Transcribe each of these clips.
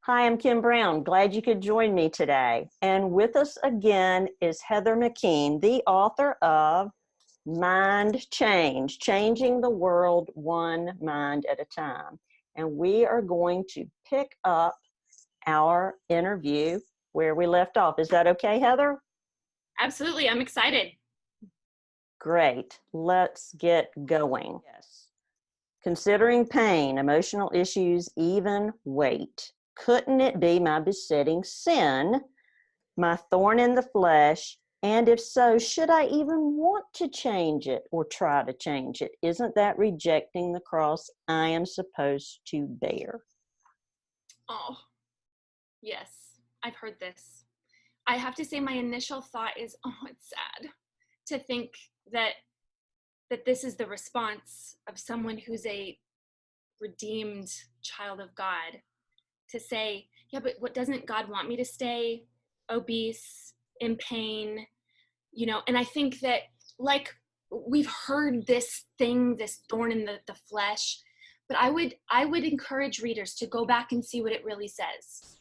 Hi, I'm Kim Brown. Glad you could join me today. And with us again is Heather McKean, the author of Mind Change, Changing the World One Mind at a Time. And we are going to pick up our interview where we left off. Is that okay, Heather? Absolutely. I'm excited. Great. Let's get going. Yes. Considering pain, emotional issues, even weight. Couldn't it be my besetting sin, my thorn in the flesh? And if so, should I even want to change it or try to change it? Isn't that rejecting the cross I am supposed to bear? Oh, yes. I've heard this. I have to say my initial thought is, oh, it's sad to think that this is the response of someone who's a redeemed child of God, to say, yeah, but what, doesn't God want me to stay obese, in pain? And I think that, like, we've heard this thing, this thorn in the flesh, but I would encourage readers to go back and see what it really says.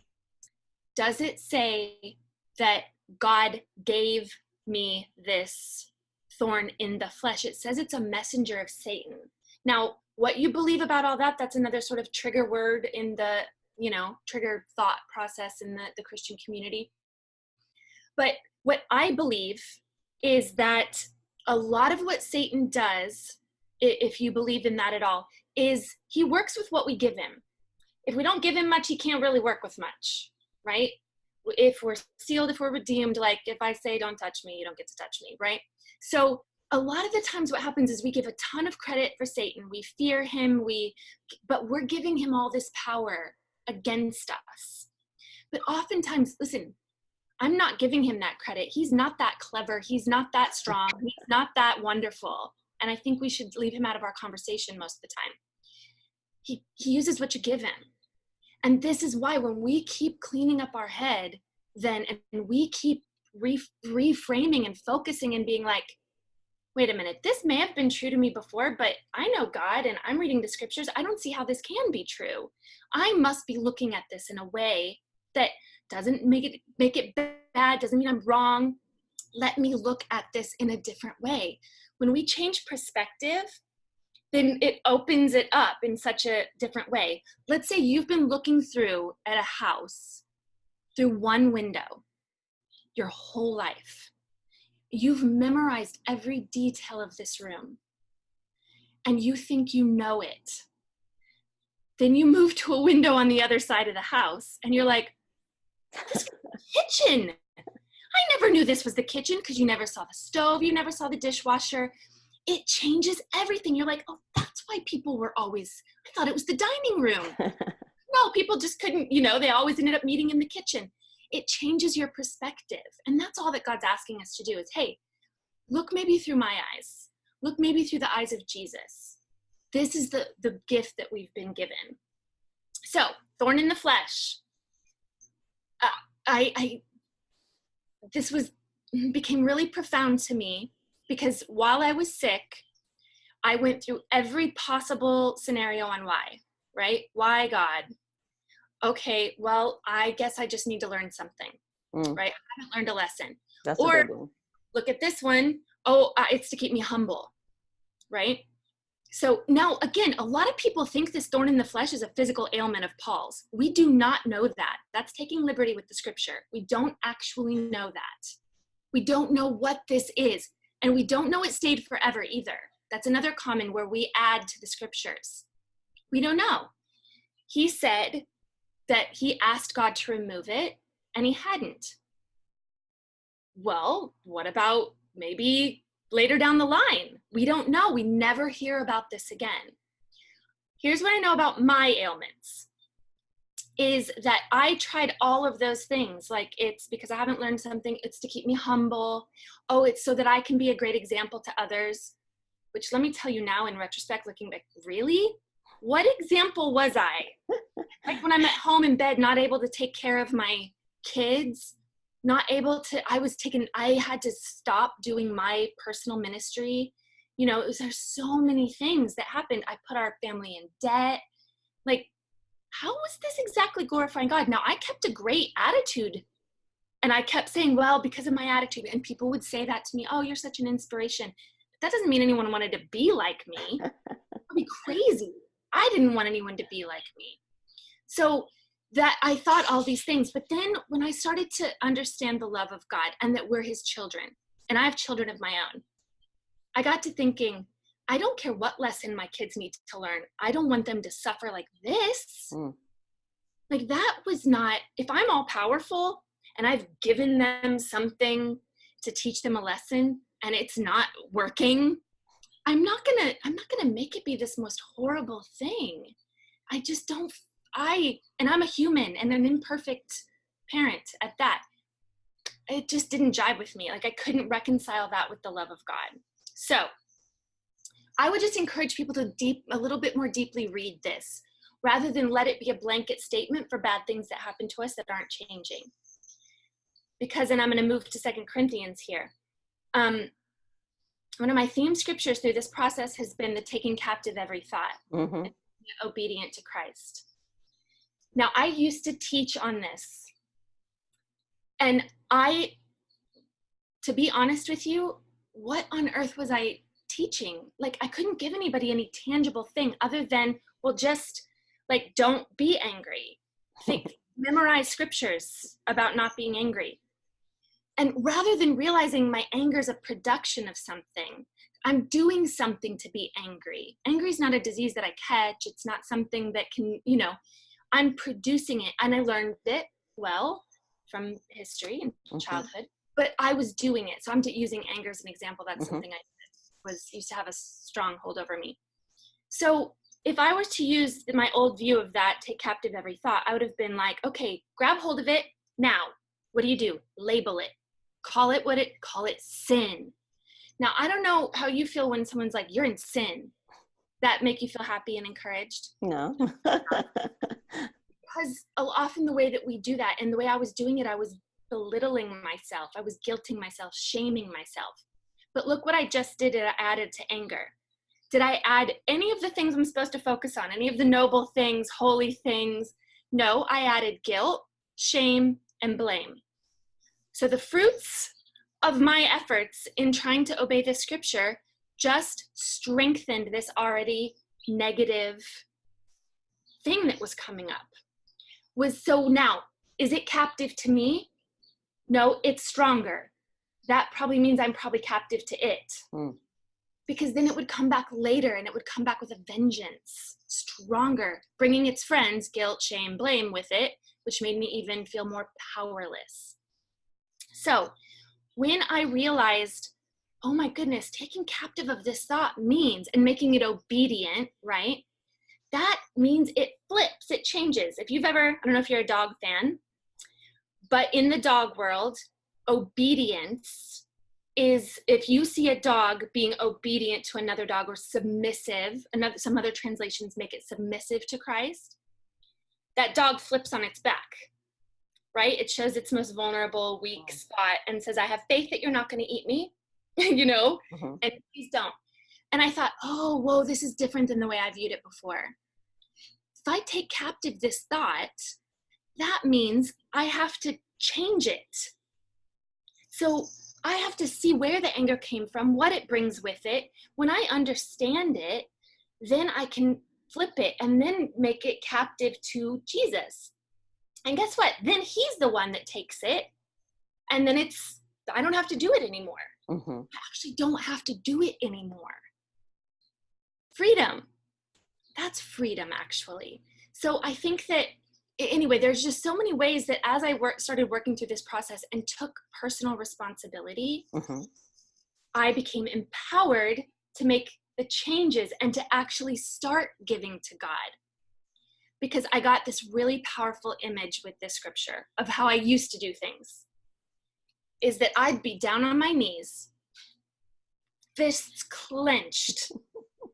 Does it say that God gave me this thorn in the flesh? It says it's a messenger of Satan. Now, what you believe about all that, that's another sort of trigger word in the, trigger thought process in the Christian community. But what I believe is that a lot of what Satan does, if you believe in that at all, is he works with what we give him. If we don't give him much, he can't really work with much, right? If we're sealed, if we're redeemed, like if I say, don't touch me, you don't get to touch me, right? So a lot of the times what happens is we give a ton of credit for Satan. We fear him, but we're giving him all this power against us. But oftentimes, listen, I'm not giving him that credit. He's not that clever. He's not that strong. He's not that wonderful. And I think we should leave him out of our conversation most of the time. He uses what you give him. And this is why when we keep cleaning up our head, then, and we keep reframing and focusing and being like, wait a minute, this may have been true to me before, but I know God and I'm reading the scriptures. I don't see how this can be true. I must be looking at this in a way that doesn't make it bad, doesn't mean I'm wrong. Let me look at this in a different way. When we change perspective, then it opens it up in such a different way. Let's say you've been looking through at a house through one window your whole life. You've memorized every detail of this room and you think you know it. Then you move to a window on the other side of the house and you're like, this is the kitchen. I never knew this was the kitchen because you never saw the stove, you never saw the dishwasher. It changes everything. You're like, oh, that's why people were always, I thought it was the dining room. No, people just couldn't, they always ended up meeting in the kitchen. It changes your perspective. And that's all that God's asking us to do is, hey, look maybe through my eyes. Look maybe through the eyes of Jesus. This is the gift that we've been given. So, thorn in the flesh. This became really profound to me because while I was sick, I went through every possible scenario on why, right? Why God? Okay, well, I guess I just need to learn something, right? I haven't learned a lesson. That's or a big one. Look at this one. Oh, it's to keep me humble, right? So now, again, a lot of people think this thorn in the flesh is a physical ailment of Paul's. We do not know that. That's taking liberty with the scripture. We don't actually know that. We don't know what this is. And we don't know it stayed forever either. That's another common where we add to the scriptures. We don't know. He said that he asked God to remove it and he hadn't. Well, what about maybe later down the line? We don't know. We never hear about this again. Here's what I know about my ailments is that I tried all of those things. Like, it's because I haven't learned something. It's to keep me humble. Oh, it's so that I can be a great example to others, which let me tell you now in retrospect, looking back, really? What example was I? Like when I'm at home in bed, not able to take care of my kids, I had to stop doing my personal ministry. There's so many things that happened. I put our family in debt. Like, how was this exactly glorifying God? Now, I kept a great attitude, and I kept saying, well, because of my attitude, and people would say that to me, oh, you're such an inspiration. But that doesn't mean anyone wanted to be like me. That'd be crazy. I didn't want anyone to be like me. So that I thought all these things, but then when I started to understand the love of God and that we're his children, and I have children of my own, I got to thinking, I don't care what lesson my kids need to learn. I don't want them to suffer like this. Like that was not, if I'm all powerful and I've given them something to teach them a lesson and it's not working, I'm not gonna make it be this most horrible thing. I just don't, and I'm a human and an imperfect parent at that. It just didn't jive with me. Like I couldn't reconcile that with the love of God. So I would just encourage people to a little bit more deeply read this, rather than let it be a blanket statement for bad things that happen to us that aren't changing. Because, and I'm going to move to 2 Corinthians here. One of my theme scriptures through this process has been the taking captive every thought, and obedient to Christ. Now, I used to teach on this, and to be honest with you, what on earth was I teaching? Like, I couldn't give anybody any tangible thing other than, well, just like, don't be angry. Memorize scriptures about not being angry. And rather than realizing my anger is a production of something, I'm doing something to be angry. Angry is not a disease that I catch. It's not something that can, I'm producing it. And I learned it well from history and childhood, but I was doing it. So I'm using anger as an example. That's something I used to have a strong hold over me. So if I were to use my old view of that, take captive every thought, I would have been like, okay, grab hold of it now. What do? Label it. Call it sin. Now, I don't know how you feel when someone's like, you're in sin. That make you feel happy and encouraged? No. Because often the way that we do that, and the way I was doing it, I was belittling myself. I was guilting myself, shaming myself. But look what I just did, I added to anger. Did I add any of the things I'm supposed to focus on? Any of the noble things, holy things? No, I added guilt, shame, and blame. So the fruits of my efforts in trying to obey this scripture just strengthened this already negative thing that was coming up. So now, is it captive to me? No, it's stronger. That probably means I'm probably captive to it. Because then it would come back later, and it would come back with a vengeance, stronger, bringing its friends, guilt, shame, blame with it, which made me even feel more powerless. So when I realized, oh my goodness, taking captive of this thought means, and making it obedient, right? That means it flips, it changes. If you've ever, I don't know if you're a dog fan, but in the dog world, obedience is if you see a dog being obedient to another dog or submissive, some other translations make it submissive to Christ, that dog flips on its back, right? It shows its most vulnerable, weak spot and says, I have faith that you're not going to eat me, and please don't. And I thought, oh, whoa, this is different than the way I viewed it before. If I take captive this thought, that means I have to change it. So I have to see where the anger came from, what it brings with it. When I understand it, then I can flip it and then make it captive to Jesus. And guess what? Then he's the one that takes it. And then I don't have to do it anymore. I actually don't have to do it anymore. Freedom. That's freedom, actually. So I think that, anyway, there's just so many ways that as I started working through this process and took personal responsibility, I became empowered to make the changes and to actually start giving to God. Because I got this really powerful image with this scripture of how I used to do things. Is that I'd be down on my knees, fists clenched.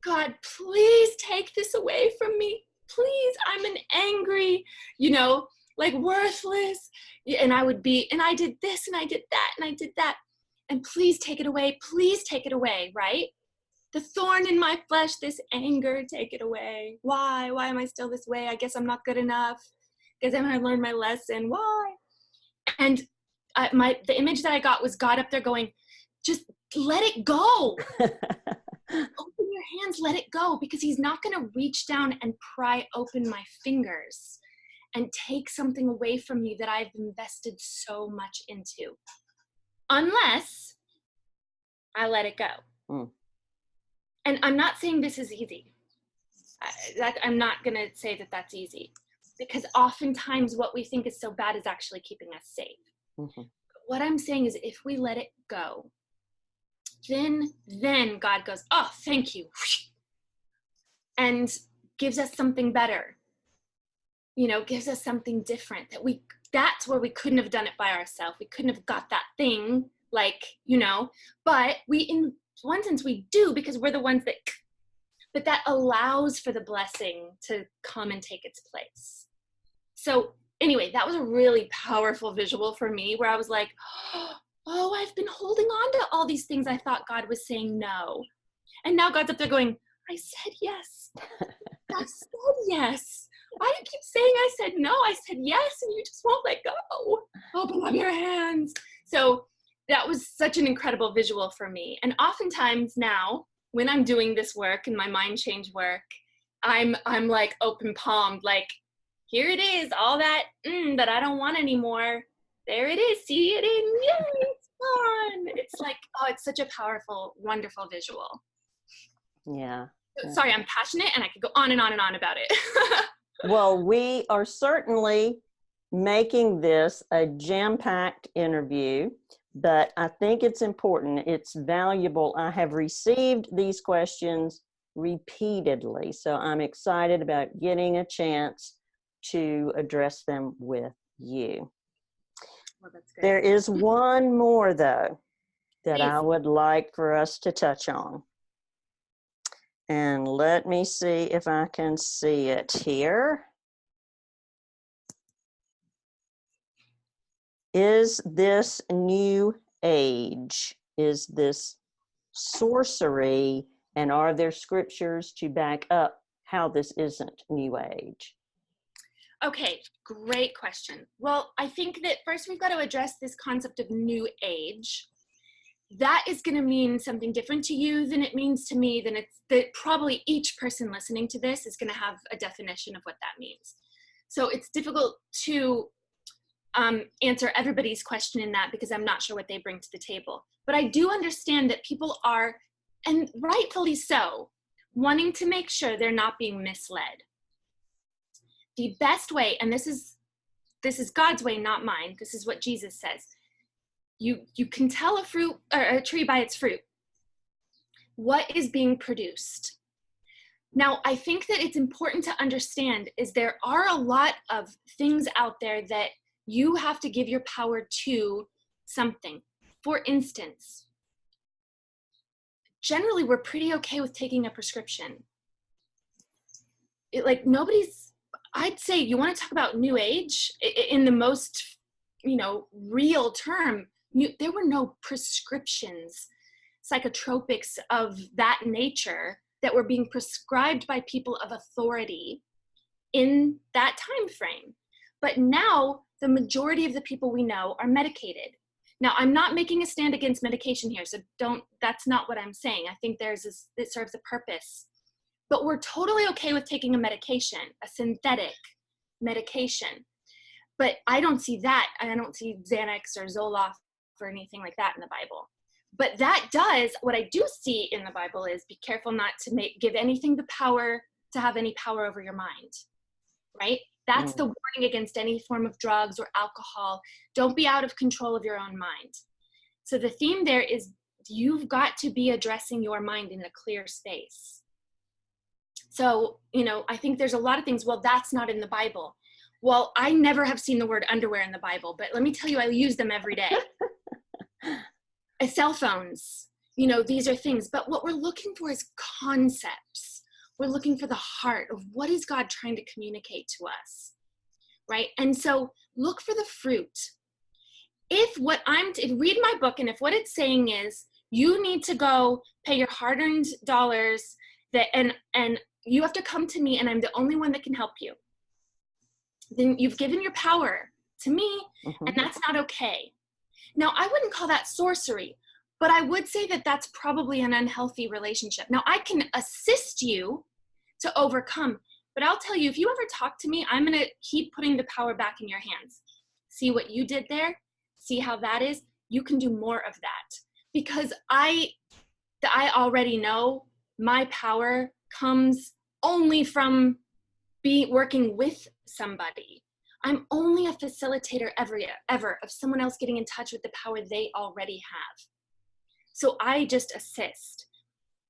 God, please take this away from me. Please, I'm an angry, like worthless. And I did this and I did that and I did that. And please take it away, right? the thorn in my flesh, this anger, take it away. Why am I still this way? I guess I'm not good enough. Because I haven't learned my lesson. Why? And the image that I got was God up there going, just let it go. Open your hands, let it go, because he's not going to reach down and pry open my fingers and take something away from you that I've invested so much into, unless I let it go. And I'm not saying this is easy. I'm not going to say that that's easy, because oftentimes what we think is so bad is actually keeping us safe. What I'm saying is, if we let it go, then God goes, oh, thank you, and gives us something better, gives us something different, that's where we couldn't have done it by ourselves. We couldn't have got that thing, but we, in one sense, we do, because we're the ones but that allows for the blessing to come and take its place. So anyway, that was a really powerful visual for me, where I was like, oh, I've been holding on to all these things I thought God was saying no. And now God's up there going, I said yes. I said yes. Why do you keep saying I said no? I said yes, and you just won't let go. Open up your hands. So that was such an incredible visual for me. And oftentimes now, when I'm doing this work and my mind change work, I'm like open palmed, like, here it is, all that that I don't want anymore. There it is, see it in, yay, it's gone. It's like, oh, it's such a powerful, wonderful visual. Yeah. Sorry, I'm passionate and I could go on and on and on about it. Well, we are certainly making this a jam-packed interview, but I think it's important. It's valuable. I have received these questions repeatedly, so I'm excited about getting a chance to address them with you. Well, that's good. There is one more, though, that Please. I would like for us to touch on. And let me see if I can see it here. Is this new age? Is this sorcery? And are there scriptures to back up how this isn't new age? Okay, great question. Well, I think that first we've got to address this concept of new age. That is going to mean something different to you than it means to me. That probably each person listening to this is going to have a definition of what that means. So it's difficult to answer everybody's question in that, because I'm not sure what they bring to the table. But I do understand that people are, and rightfully so, wanting to make sure they're not being misled. The best way, and this is God's way, not mine. This is what Jesus says. You can tell a tree by its fruit. What is being produced? Now, I think that it's important to understand is there are a lot of things out there that you have to give your power to something. For instance, generally we're pretty okay with taking a prescription. I'd say, you want to talk about new age in the most, real term. There were no prescriptions, psychotropics of that nature that were being prescribed by people of authority in that time frame. But now the majority of the people we know are medicated. Now, I'm not making a stand against medication here, so that's not what I'm saying. I think it serves a purpose. But we're totally okay with taking a medication, a synthetic medication. But I don't see that. I don't see Xanax or Zoloft or anything like that in the Bible. But what I do see in the Bible is be careful not to give anything the power to have any power over your mind, right? That's the warning against any form of drugs or alcohol. Don't be out of control of your own mind. So the theme there is you've got to be addressing your mind in a clear space. So, I think there's a lot of things, well, that's not in the Bible. Well, I never have seen the word underwear in the Bible, but let me tell you, I use them every day. Cell phones, these are things, but what we're looking for is concepts. We're looking for the heart of what is God trying to communicate to us, right? And so look for the fruit. Read my book, and if what it's saying is You need to go pay your hard-earned dollars and you have to come to me and I'm the only one that can help you. Then you've given your power to me, and that's not okay. Now, I wouldn't call that sorcery, but I would say that that's probably an unhealthy relationship. Now, I can assist you to overcome, but I'll tell you, if you ever talk to me, I'm going to keep putting the power back in your hands. See what you did there? See how that is? You can do more of that, because I already know my power comes only from working with somebody. I'm only a facilitator ever of someone else getting in touch with the power they already have. So I just assist.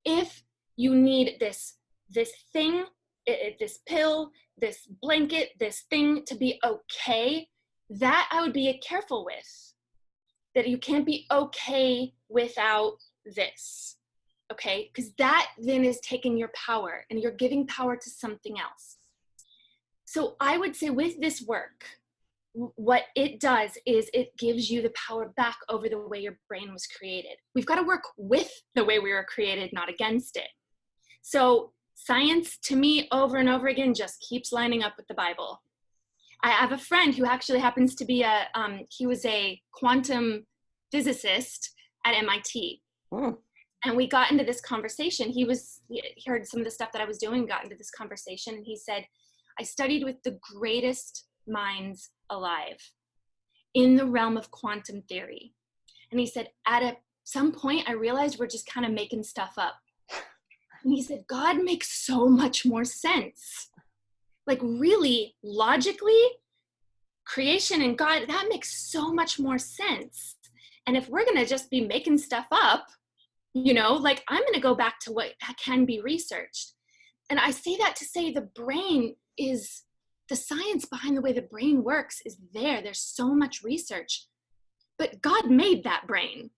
If you need this thing, this pill, this blanket, this thing to be okay, that I would be careful with. That you can't be okay without this, okay? Because that then is taking your power and you're giving power to something else. So I would say with this work, what it does is it gives you the power back over the way your brain was created. We've got to work with the way we were created, not against it. So science, to me, over and over again, just keeps lining up with the Bible. I have a friend who actually happens to be he was a quantum physicist at MIT. And we got into this conversation. He heard some of the stuff that I was doing, got into this conversation, and he said, I studied with the greatest minds alive in the realm of quantum theory. And he said, at some point, I realized we're just kind of making stuff up. And he said, God makes so much more sense. Like really, logically, creation and God, that makes so much more sense. And if we're going to just be making stuff up, like I'm going to go back to what can be researched. And I say that to say the brain is, the science behind the way the brain works is there. There's so much research. But God made that brain.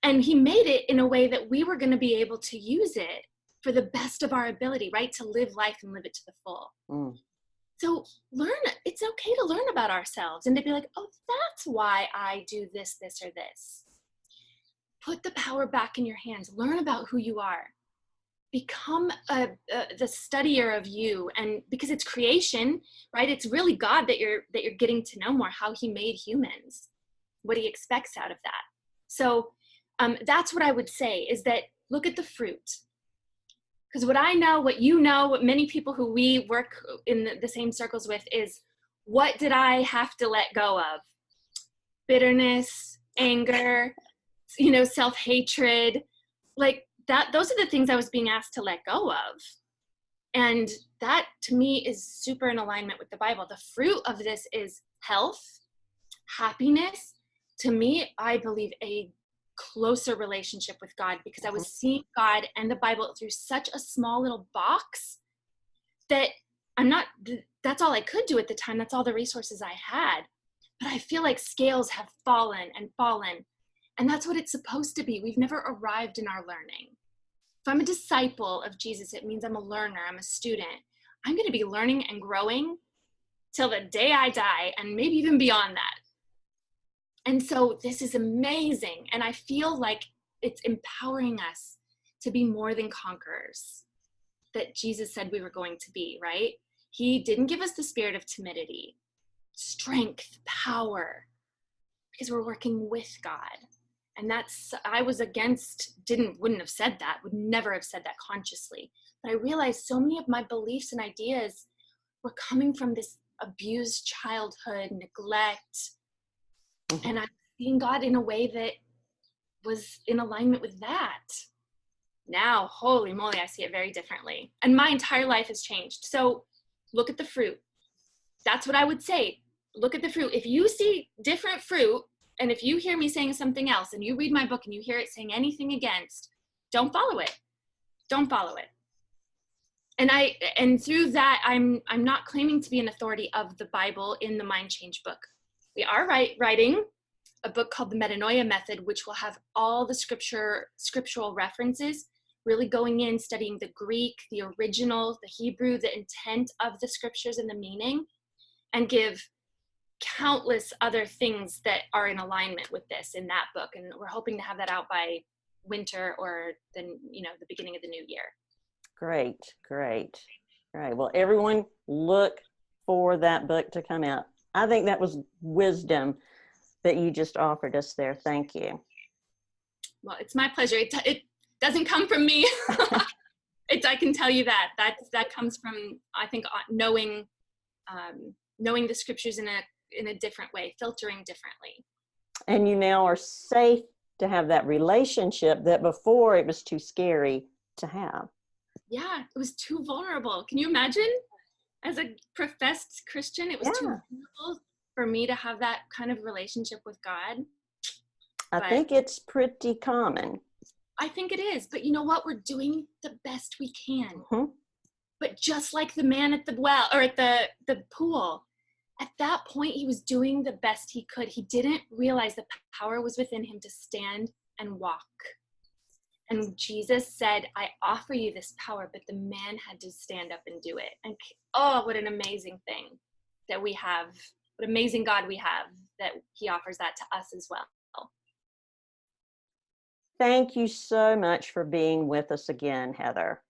And he made it in a way that we were going to be able to use it for the best of our ability, right? To live life and live it to the full. So it's okay to learn about ourselves and to be like, oh, that's why I do this, this, or this. Put the power back in your hands. Learn about who you are. Become the studier of you, and because it's creation, right? It's really God that you're getting to know more, how he made humans, what he expects out of that. So that's what I would say, is that look at the fruit. Because what I know, what you know, what many people who we work in the same circles with is, what did I have to let go of? Bitterness, anger, self-hatred, like that. Those are the things I was being asked to let go of. And that to me is super in alignment with the Bible. The fruit of this is health, happiness. To me, I believe a closer relationship with God, because I was seeing God and the Bible through such a small little box that that's all I could do at the time. That's all the resources I had. But I feel like scales have fallen and fallen. And that's what it's supposed to be. We've never arrived in our learning. If I'm a disciple of Jesus, it means I'm a learner, I'm a student. I'm going to be learning and growing till the day I die, and maybe even beyond that. And so this is amazing. And I feel like it's empowering us to be more than conquerors that Jesus said we were going to be, right? He didn't give us the spirit of timidity, strength, power, because we're working with God. And I was wouldn't have said that, would never have said that consciously. But I realized so many of my beliefs and ideas were coming from this abused childhood, neglect. And I'm seeing God in a way that was in alignment with that. Now, holy moly, I see it very differently. And my entire life has changed. So look at the fruit. That's what I would say. Look at the fruit. If you see different fruit, and if you hear me saying something else, and you read my book and you hear it saying anything against, don't follow it. Don't follow it. And through that, I'm not claiming to be an authority of the Bible in the Mind Change book. We are writing a book called the Metanoia method, which will have all the scriptural references, really going in, studying the Greek, the original, the Hebrew, the intent of the scriptures and the meaning, and give countless other things that are in alignment with this in that book. And we're hoping to have that out by winter or the beginning of the new year. Great, great. All right. Well, everyone look for that book to come out. I think that was wisdom that you just offered us there. Thank you. Well, it's my pleasure. It doesn't come from me. I can tell you that comes from, I think, knowing the scriptures in a different way, filtering differently. And you now are safe to have that relationship that before it was too scary to have. Yeah, it was too vulnerable. Can you imagine? As a professed Christian, it was too vulnerable for me to have that kind of relationship with God. I think it's pretty common. I think it is. But you know what? We're doing the best we can. Mm-hmm. But just like the man at the well, or at the pool, at that point, he was doing the best he could. He didn't realize the power was within him to stand and walk. And Jesus said, I offer you this power, but the man had to stand up and do it. And oh, what an amazing thing that we have. What amazing God we have, that he offers that to us as well. Thank you so much for being with us again, Heather.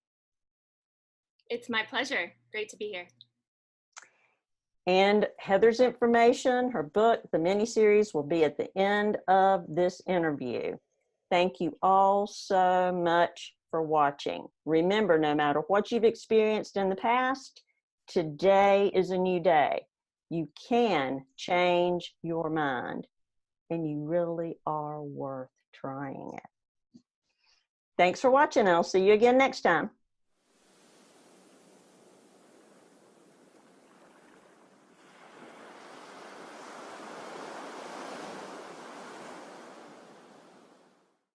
It's my pleasure. Great to be here. And Heather's information, her book, the mini-series, will be at the end of this interview. Thank you all so much for watching. Remember, no matter what you've experienced in the past, today is a new day. You can change your mind, and you really are worth trying it. Thanks for watching. I'll see you again next time.